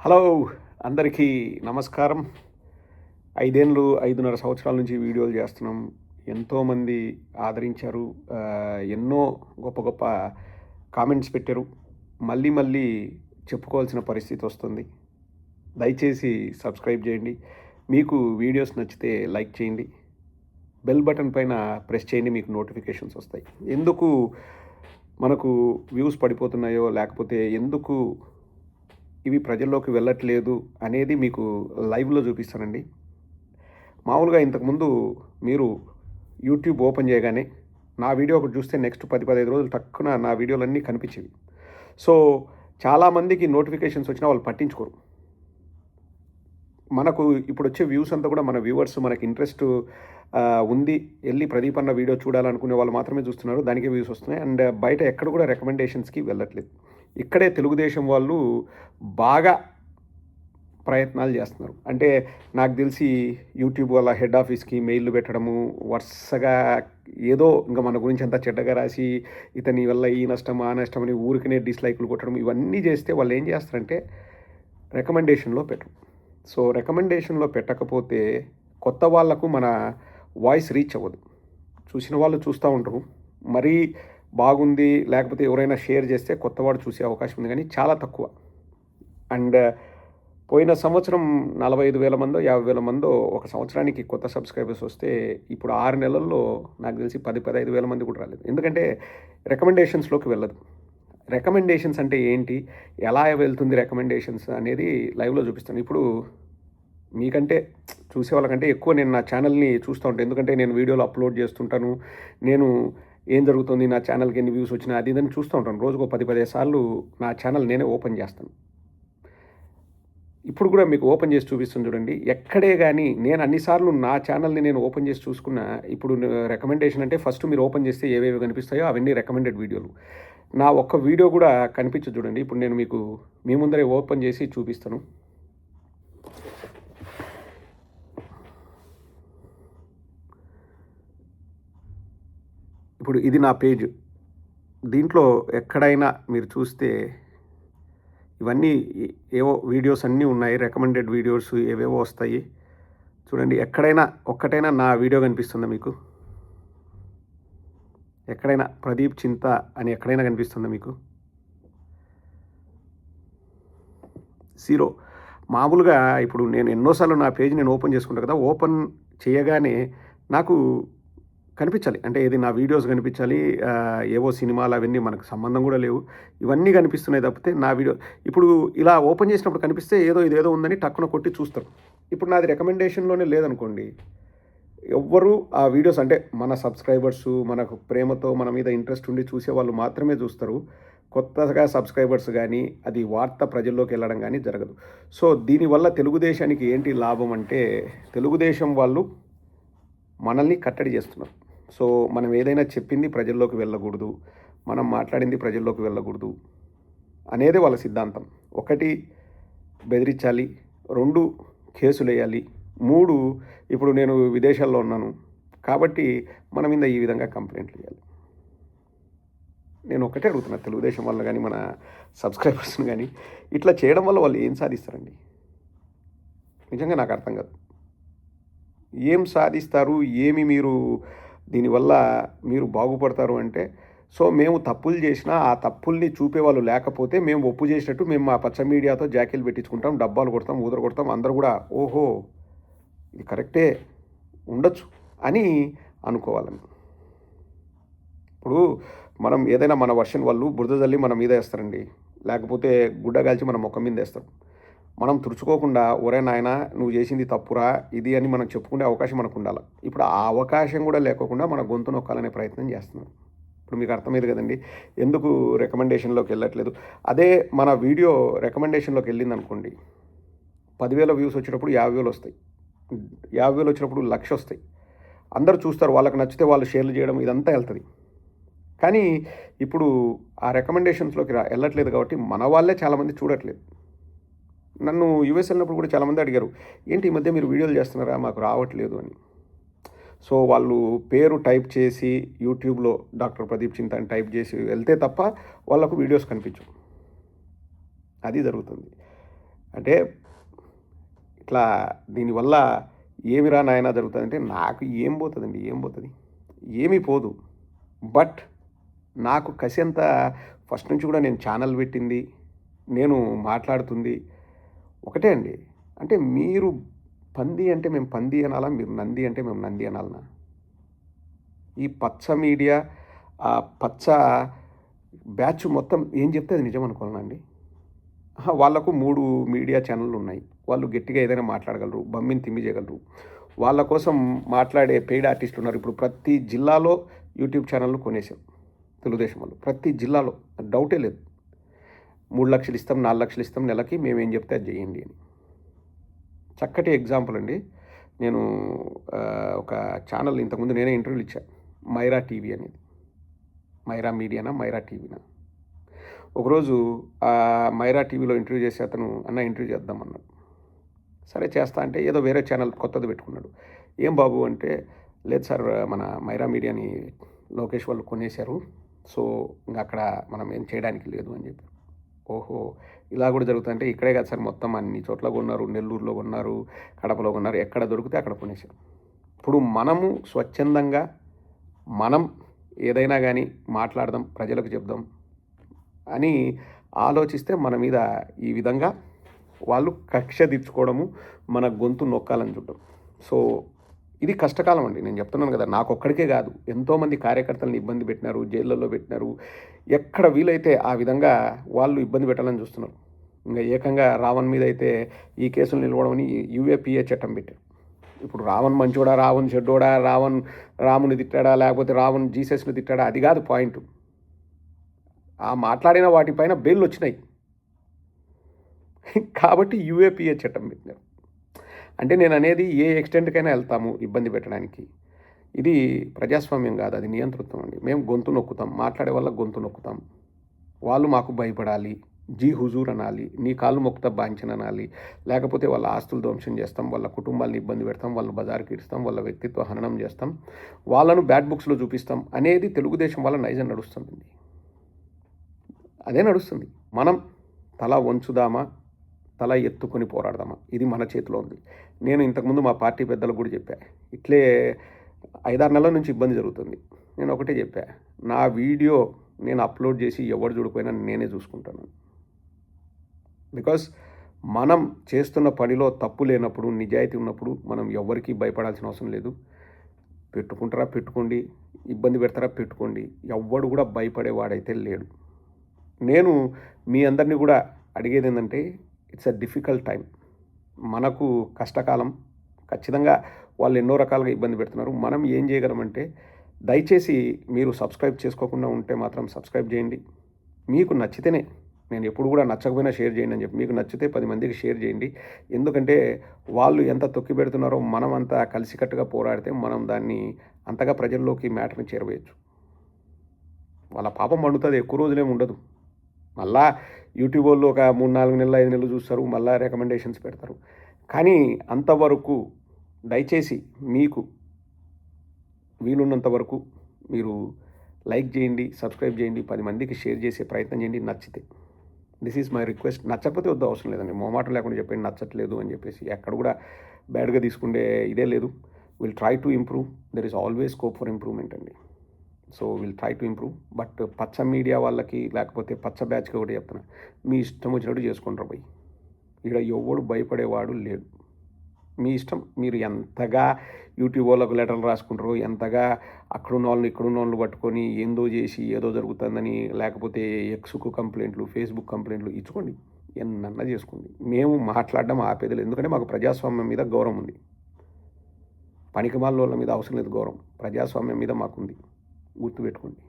Hello! అందరికీ నమస్కారం. 5.5 సంవత్సరాల నుంచి వీడియోలు చేస్తున్నాం. ఎంతోమంది ఆదరించారు. ఎన్నో గొప్ప గొప్ప కామెంట్స్ పెట్టారు. మళ్ళీ మళ్ళీ చెప్పుకోవాల్సిన పరిస్థితి వస్తుంది. దయచేసి సబ్స్క్రైబ్ చేయండి. మీకు వీడియోస్ నచ్చితే లైక్ చేయండి. బెల్ బటన్ పైన ప్రెస్ చేయండి, మీకు నోటిఫికేషన్స్ వస్తాయి. ఎందుకు మనకు వ్యూస్ పడిపోతున్నాయో, లేకపోతే ఎందుకు ఇవి ప్రజల్లోకి వెళ్ళట్లేదు అనేది మీకు లైవ్లో చూపిస్తానండి. మామూలుగా ఇంతకుముందు మీరు యూట్యూబ్ ఓపెన్ చేయగానే నా వీడియో ఒకటి చూస్తే నెక్స్ట్ 10-15 రోజులు టక్కున నా వీడియోలన్నీ కనిపించేవి. సో చాలామందికి నోటిఫికేషన్స్ వచ్చినా వాళ్ళు పట్టించుకోరు. మనకు ఇప్పుడు వచ్చే వ్యూస్ అంతా కూడా మన వ్యూవర్స్ మనకి ఇంట్రెస్ట్ ఉంది, వెళ్ళి ప్రదీప్ అన్న వీడియో చూడాలనుకునే వాళ్ళు మాత్రమే చూస్తున్నారు. దానికే వ్యూస్ వస్తున్నాయి. అండ్ బయట ఎక్కడ కూడా రికమెండేషన్స్కి వెళ్ళట్లేదు. ఇక్కడే తెలుగుదేశం వాళ్ళు బాగా ప్రయత్నాలు చేస్తున్నారు. అంటే నాకు తెలిసి యూట్యూబ్ వాళ్ళ హెడ్ ఆఫీస్కి మెయిల్లు పెట్టడము, వరుసగా ఏదో ఇంకా మన గురించి అంతా చెడ్డగా రాసి ఇతని వల్ల ఈ నష్టం ఆ నష్టం అని ఊరికనే డిస్లైకులు కొట్టడం, ఇవన్నీ చేస్తే వాళ్ళు ఏం చేస్తారంటే రికమెండేషన్లో పెట్టరు. సో రికమెండేషన్లో పెట్టకపోతే కొత్త వాళ్లకు మన వాయిస్ రీచ్ అవ్వదు. చూసిన వాళ్ళు చూస్తూ ఉంటారు. మరీ బాగుంది లేకపోతే ఎవరైనా షేర్ చేస్తే కొత్తవాడు చూసే అవకాశం ఉంది, కానీ చాలా తక్కువ. అండ్ పోయిన సంవత్సరం 45,000 మందో 50,000 మందో ఒక సంవత్సరానికి కొత్త సబ్స్క్రైబర్స్ వస్తే ఇప్పుడు 6 నెలల్లో నాకు తెలిసి 10-15,000 మంది కూడా రాలేదు. ఎందుకంటే రికమెండేషన్స్లోకి వెళ్ళదు. రికమెండేషన్స్ అంటే ఏంటి, ఎలా వెళ్తుంది రికమెండేషన్స్ అనేది లైవ్లో చూపిస్తాను. ఇప్పుడు మీకంటే చూసే వాళ్ళకంటే ఎక్కువ నేను నా ఛానల్ని చూస్తూ ఉంటాను. ఎందుకంటే నేను వీడియోలు అప్లోడ్ చేస్తుంటాను. నేను ఏం జరుగుతుంది, నా ఛానల్కి ఎన్ని వ్యూస్ వచ్చినా అది ఇదని చూస్తూ ఉంటాను. రోజుకు 10-15 సార్లు నా ఛానల్ నేనే ఓపెన్ చేస్తాను. ఇప్పుడు కూడా మీకు ఓపెన్ చేసి చూపిస్తుంది చూడండి. ఎక్కడే కానీ నేను అన్నిసార్లు నా ఛానల్ని నేను ఓపెన్ చేసి చూసుకున్నా. ఇప్పుడు రికమెండేషన్ అంటే ఫస్ట్ మీరు ఓపెన్ చేస్తే ఏవేవి కనిపిస్తాయో అవన్నీ రికమెండెడ్ వీడియోలు. నా ఒక్క వీడియో కూడా కనిపించదు చూడండి. ఇప్పుడు నేను మీకు మీ ముందరే ఓపెన్ చేసి చూపిస్తాను. ఇప్పుడు ఇది నా పేజ్. దీంట్లో ఎక్కడైనా మీరు చూస్తే ఇవన్నీ ఏవో వీడియోస్ అన్నీ ఉన్నాయి. రికమెండెడ్ వీడియోస్ ఏవేవో వస్తాయి చూడండి. ఎక్కడైనా ఒక్కటైనా నా వీడియో కనిపిస్తుందా మీకు? ఎక్కడైనా ప్రదీప్ చింత అని ఎక్కడైనా కనిపిస్తుందా మీకు? జీరో. మామూలుగా ఇప్పుడు నేను ఎన్నోసార్లు నా పేజ్ నేను ఓపెన్ చేసుకుంటాను కదా, ఓపెన్ చేయగానే నాకు కనిపించాలి. అంటే ఇది నా వీడియోస్ కనిపించాలి. ఏవో సినిమాలు అవన్నీ మనకు సంబంధం కూడా లేవు. ఇవన్నీ కనిపిస్తున్నాయి తప్పితే నా వీడియో ఇప్పుడు ఇలా ఓపెన్ చేసినప్పుడు కనిపిస్తే ఇదేదో ఉందని టక్కున కొట్టి చూస్తారు. ఇప్పుడు నాది రికమెండేషన్లోనే లేదనుకోండి, ఎవ్వరు ఆ వీడియోస్ అంటే మన సబ్స్క్రైబర్సు మనకు ప్రేమతో మన మీద ఇంట్రెస్ట్ ఉండి చూసేవాళ్ళు మాత్రమే చూస్తారు. కొత్తగా సబ్స్క్రైబర్స్ కానీ అది వార్త ప్రజల్లోకి వెళ్ళడం కానీ జరగదు. సో దీనివల్ల తెలుగుదేశానికి ఏంటి లాభం అంటే, తెలుగుదేశం వాళ్ళు మనల్ని కట్టడి చేస్తున్నారు. సో మనం ఏదైనా చెప్పింది ప్రజల్లోకి వెళ్ళకూడదు, మనం మాట్లాడింది ప్రజల్లోకి వెళ్ళకూడదు అనేదే వాళ్ళ సిద్ధాంతం. 1 బెదిరించాలి, 2 కేసులు వేయాలి, 3 ఇప్పుడు నేను విదేశాల్లో ఉన్నాను కాబట్టి మన మీద ఈ విధంగా కంప్లైంట్లు వేయాలి. నేను ఒకటే అడుగుతున్నా తెలుగుదేశం వల్ల కానీ మన సబ్స్క్రైబర్స్ని కానీ, ఇట్లా చేయడం వల్ల వాళ్ళు ఏం సాధిస్తారండి? నిజంగా నాకు అర్థం కాదు. ఏం సాధిస్తారు, ఏమి మీరు దీనివల్ల మీరు బాగుపడతారు అంటే, సో మేము తప్పులు చేసినా ఆ తప్పుల్ని చూపేవాళ్ళు లేకపోతే మేము ఒప్పు చేసినట్టు మేము మా పచ్చ మీడియాతో జాకీలు పెట్టించుకుంటాం, డబ్బాలు కొడతాం, ఊదర కొడతాం, అందరూ కూడా ఓహో ఇది కరెక్టే ఉండొచ్చు అని అనుకోవాలని. ఇప్పుడు మనం ఏదైనా మన వర్షన్ వాళ్ళు బురద జల్లి మన మీద వేస్తారండి, లేకపోతే గుడ్డ కాల్చి మన ముఖం మీద వేస్తారు. మనం తుడుచుకోకుండా ఒరే నాయన నువ్వు చేసింది తప్పురా ఇది అని మనం చెప్పుకునే అవకాశం మనకు ఉండాలి. ఇప్పుడు ఆ అవకాశం కూడా లేకోకుండా మన గొంతు నొక్కాలనే ప్రయత్నం చేస్తున్నాం. ఇప్పుడు మీకు అర్థమైంది కదండి ఎందుకు రికమెండేషన్లోకి వెళ్ళట్లేదు. అదే మన వీడియో రికమెండేషన్లోకి వెళ్ళింది అనుకోండి, 10,000 వ్యూస్ వచ్చేటప్పుడు 50,000 వస్తాయి, 50,000 వచ్చినప్పుడు 1,00,000 వస్తాయి. అందరూ చూస్తారు, వాళ్ళకి నచ్చితే వాళ్ళు షేర్లు చేయడం ఇదంతా వెళ్తుంది. కానీ ఇప్పుడు ఆ రికమెండేషన్స్లోకి వెళ్ళట్లేదు కాబట్టి మన వాళ్ళే చాలామంది చూడట్లేదు. నన్ను యూఎస్ వెళ్ళినప్పుడు కూడా చాలామంది అడిగారు, ఏంటి ఈ మధ్య మీరు వీడియోలు చేస్తున్నారా, మాకు రావట్లేదు అని. సో వాళ్ళు పేరు టైప్ చేసి యూట్యూబ్లో డాక్టర్ ప్రదీప్ చింత అని టైప్ చేసి వెళ్తే తప్ప వాళ్ళకు వీడియోస్ కనిపించవు. అది జరుగుతుంది. అంటే ఇట్లా దీనివల్ల ఏమిరా నాయనా జరుగుతుందంటే నాకు ఏం పోతుందండి, ఏం పోతుంది, ఏమీ పోదు. బట్ నాకు కసి అంతా ఫస్ట్ నుంచి కూడా నేను ఛానల్ పెట్టింది, నేను మాట్లాడుతుంది ఒకటే అండి. అంటే మీరు పంది అంటే మేము పంది అనాలా, మీరు నంది అంటే మేము నంది అనాలనా? ఈ పచ్చ మీడియా, ఆ పచ్చ బ్యాచ్ మొత్తం ఏం చెప్తే అది నిజం అనుకోవాలండి. వాళ్ళకు 3 మీడియా ఛానళ్ళు ఉన్నాయి. వాళ్ళు గట్టిగా ఏదైనా మాట్లాడగలరు, బమ్మిని తిమ్మి చేయగలరు. వాళ్ళ కోసం మాట్లాడే పెయిడ్ ఆర్టిస్టులు ఉన్నారు. ఇప్పుడు ప్రతి జిల్లాలో యూట్యూబ్ ఛానళ్ళు కొనేసాం తెలుగుదేశం వాళ్ళు. ప్రతి జిల్లాలో డౌటే లేదు. 3 లక్షలు ఇస్తాం, 4 లక్షలు ఇస్తాం నెలకి, మేమేం చెప్తే అది చేయండి అని. చక్కటి ఎగ్జాంపుల్ అండి. నేను ఒక ఛానల్ ఇంతకుముందు నేనే ఇంటర్వ్యూలు ఇచ్చాను, మైరా టీవీ అనేది. మైరా మీడియానా, మైరా టీవీనా. ఒకరోజు మైరా టీవీలో ఇంటర్వ్యూ చేసే అతను, అన్న ఇంటర్వ్యూ చేద్దామన్నాడు. సరే చేస్తా అంటే ఏదో వేరే ఛానల్ కొత్తది పెట్టుకున్నాడు. ఏం బాబు అంటే, లేదు సార్ మన మైరా మీడియాని లోకేష్ వాళ్ళు కొనేశారు, సో ఇంకా అక్కడ మనం ఏం చేయడానికి లేదు అని చెప్పారు. ఓహో, ఇలా కూడా జరుగుతుందంటే ఇక్కడే కాదు సార్, మొత్తం అన్ని చోట్ల కొన్నారు, నెల్లూరులో కొన్నారు, కడపలో కొన్నారు, ఎక్కడ దొరికితే అక్కడ కొనేశారు. ఇప్పుడు మనము స్వచ్ఛందంగా మనం ఏదైనా కానీ మాట్లాడదాం, ప్రజలకు చెప్దాం అని ఆలోచిస్తే మన మీద ఈ విధంగా వాళ్ళు కక్ష తీర్చుకోవడము, మన గొంతు నొక్కాలని చూడడం. సో ఇది కష్టకాలం అండి. నేను చెప్తున్నాను కదా, నాకు ఒక్కడికే కాదు, ఎంతోమంది కార్యకర్తలను ఇబ్బంది పెట్టినారు, జైళ్ళల్లో పెట్టినారు. ఎక్కడ వీలైతే ఆ విధంగా వాళ్ళు ఇబ్బంది పెట్టాలని చూస్తున్నారు. ఇంకా ఏకంగా రావణ్ మీద అయితే ఈ కేసులు నిలవడమని యూఏపీఏ చట్టం పెట్టారు. ఇప్పుడు రావణ్ మంచోడా, రావణ్ చెడ్డోడా, రాముని తిట్టాడా, లేకపోతే రావణ్ జీసస్ని తిట్టాడా, అది కాదు పాయింట్. ఆ మాట్లాడిన వాటిపైన బెయిల్ వచ్చినాయి కాబట్టి యూఏపీఏ చట్టం పెట్టినారు. అంటే నేను అనేది ఏ ఎక్స్టెంట్కైనా వెళ్తాము ఇబ్బంది పెట్టడానికి. ఇది ప్రజాస్వామ్యం కాదు, అది నియంతృత్వం అండి. మేము గొంతు నొక్కుతాం, మాట్లాడే వాళ్ళ గొంతు నొక్కుతాం. వాళ్ళు మాకు భయపడాలి, జీ హుజూర్ అనాలి, నీ కాళ్ళు మొక్కుతా బాంచన్ అనాలి, లేకపోతే వాళ్ళ ఆస్తులు ధ్వంసం చేస్తాం, వాళ్ళ కుటుంబాలను ఇబ్బంది పెడతాం, వాళ్ళ బజార్కి ఇస్తాం, వాళ్ళ వ్యక్తిత్వ హననం చేస్తాం, వాళ్ళను బ్యాడ్ బుక్స్లో చూపిస్తాం అనేది తెలుగుదేశం వాళ్ళ నైజం నడుస్తుందండి. అదే నడుస్తుంది. మనం తల వంచుదామా, తల ఎత్తుకొని పోరాడదామా, ఇది మన చేతిలో ఉంది. నేను ఇంతకుముందు మా పార్టీ పెద్దలకు కూడా చెప్పా, ఇట్లే 5-6 నెలల నుంచి ఇబ్బంది జరుగుతుంది. నేను ఒకటే చెప్పా, నా వీడియో నేను అప్లోడ్ చేసి ఎవరు చూడిపోయినా నేనే చూసుకుంటాను. బికాస్ మనం చేస్తున్న పనిలో తప్పు లేనప్పుడు, నిజాయితీ ఉన్నప్పుడు మనం ఎవరికి భయపడాల్సిన అవసరం లేదు. పెట్టుకుంటారా పెట్టుకోండి, ఇబ్బంది పెడతారా పెట్టుకోండి, ఎవ్వడు కూడా భయపడేవాడైతే లేడు. నేను మీ అందరినీ కూడా అడిగేది ఏంటంటే, ఇట్స్ అ డిఫికల్ట్ టైం. మనకు కష్టకాలం. ఖచ్చితంగా వాళ్ళు ఎన్నో రకాలుగా ఇబ్బంది పెడుతున్నారు. మనం ఏం చేయగలమంటే, దయచేసి మీరు సబ్స్క్రైబ్ చేసుకోకుండా ఉంటే మాత్రం సబ్స్క్రైబ్ చేయండి. మీకు నచ్చితేనే, నేను ఎప్పుడు కూడా నచ్చకపోయినా షేర్ చేయండి అని చెప్పి, మీకు నచ్చితే 10 మందికి షేర్ చేయండి. ఎందుకంటే వాళ్ళు ఎంత తొక్కి పెడుతున్నారో మనం అంతా కలిసికట్టుగా పోరాడితే మనం దాన్ని అంతగా ప్రజల్లోకి మ్యాటర్ని చేరవేయచ్చు. వాళ్ళ పాపం పండుతుంది, ఎక్కువ రోజులేమి ఉండదు. మళ్ళా యూట్యూబ్ వాళ్ళు ఒక 3-4 నెలలు 5 నెలలు చూస్తారు, మళ్ళీ రికమెండేషన్స్ పెడతారు. కానీ అంతవరకు దయచేసి మీకు వీలున్నంత వరకు మీరు లైక్ చేయండి, సబ్స్క్రైబ్ చేయండి, 10 మందికి షేర్ చేసే ప్రయత్నం చేయండి నచ్చితే. This is my request. నచ్చకపోతే వద్దు, అవసరం లేదండి. మొహమాటం లేకుండా చెప్పండి నచ్చట్లేదు అని చెప్పేసి. ఎక్కడ కూడా బ్యాడ్గా తీసుకుంటే ఇదే లేదు. Will try to improve. There is always scope for improvement అండి. So will try to improve. But పచ్చ మీడియా వాళ్ళకి, లేకపోతే పచ్చ బ్యాచ్కి ఒకటి చెప్తున్నా, మీ ఇష్టం వచ్చినట్టు చేసుకుంటారు పోయి. ఇక్కడ ఎవడు భయపడేవాడు లేడు. మీ ఇష్టం. మీరు ఎంతగా యూట్యూబ్ వాళ్ళకు లెటర్లు రాసుకుంటారో, ఎంతగా అక్కడున్న వాళ్ళని ఇక్కడున్న వాళ్ళు పట్టుకొని ఏందో చేసి ఏదో జరుగుతుందని, లేకపోతే ఎక్స్కు కంప్లైంట్లు, ఫేస్బుక్ కంప్లైంట్లు ఇచ్చుకోండి, ఎన్నన్నా చేసుకోండి. మేము మాట్లాడడం ఆపేది లేదు. ఎందుకంటే మాకు ప్రజాస్వామ్యం మీద గౌరవం ఉంది. పనికిమాల వాళ్ళ మీద అవసరం లేదు గౌరవం. ప్రజాస్వామ్యం మీద మాకుంది, గుర్తుపెట్టుకోండి.